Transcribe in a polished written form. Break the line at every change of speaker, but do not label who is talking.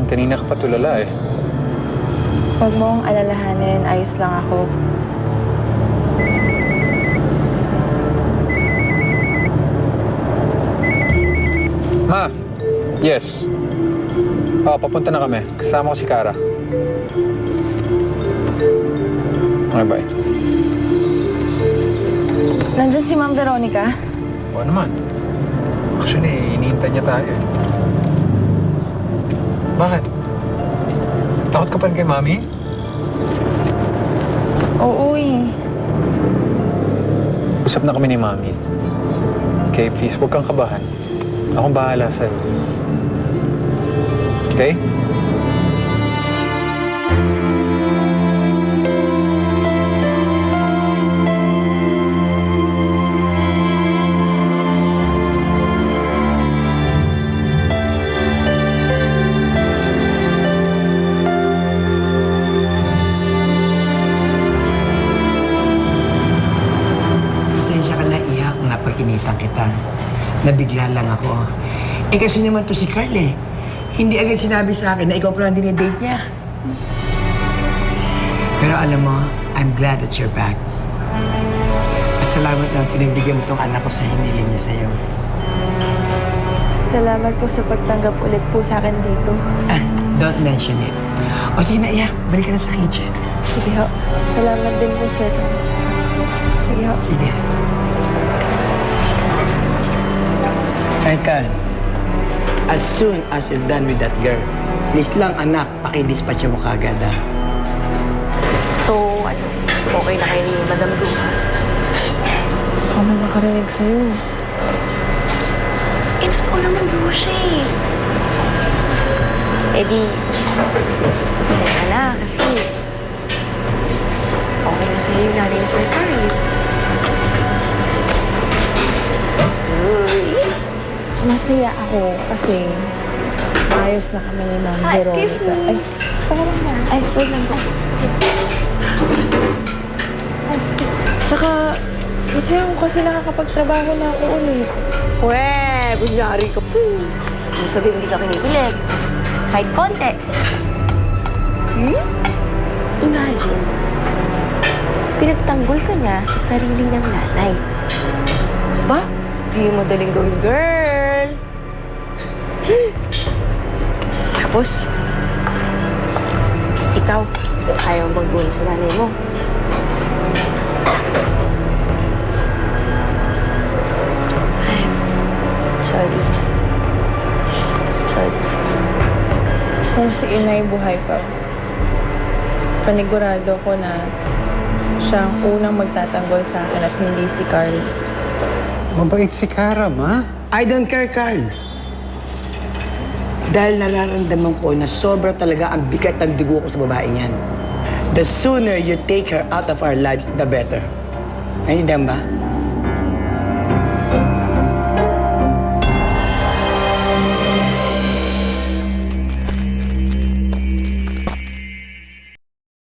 naman, kanina ka pa tulala eh.
Huwag mo akong alalahanin. Ayos lang ako.
Ma! Yes. Papunta na kami. Kasama ko si Kara. Okay, bye.
Nandyan si Ma'am Veronica?
Oo naman. Actually, iniintay niya tayo eh. Bakit? Takot ka pa rin kay Mami?
Oo eh.
Usap na kami ni Mami. Okay, please, huwag kang kabahan. Akong bahala sa'yo. Okay?
Pasensya ka na, iyak, napag-initan kita. Nabigla lang ako. Eh kasi naman to si Carl eh. Hindi agad sinabi sa akin na ikaw pala ang dinidate niya. Pero alam mo, I'm glad that you're back. At salamat na pinagbigyan mo tong anak ko sa hiniling niya sa'yo.
Salamat po sa pagtanggap ulit po sa akin dito.
Ah, don't mention it. O sige na, Iya, balik ka na sa kitchen.
Sige ho. Salamat din po, sir. Sige ho.
Sige. Ay, Carl. As soon as you're done with that girl, please lang, anak, pakidispatch mo kagad, ha?
So, ano, okay na kayo ni Madam Lu?
Ako na makarinig sa'yo.
Eh, totoo naman po siya eh. Eh di, masaya ka na kasi okay na sa'yo yung nanay ni Sir Carl. Uy.
Masaya ako kasi ayos na kami ni Ma'am Veronica.
Excuse me.
Ay, parang na. Ay, wait lang po. Tsaka, masaya ako kasi nakakapagtrabaho na ako ulit.
Weh, kunyari ka po. Kung sabihin hindi ka kinikilig, kahit konti. Imagine, pinagtanggol ka niya sa sarili ng nanay. Ba? Di madaling gawin, girl. Tapos, ikaw, ayaw bang buwan sa nanay mo? Sorry. Sorry.
Kung si Inay buhay pa, panigurado ko na siya ang unang magtatanggol sa akin at hindi si Carl.
Mabait si Kara, Ma.
I don't care, Carl. Dahil nararamdaman ko na sobra talaga ang bigat ng dugo ko sa babae niyan. The sooner you take her out of our lives, the better. Naintindihan ba?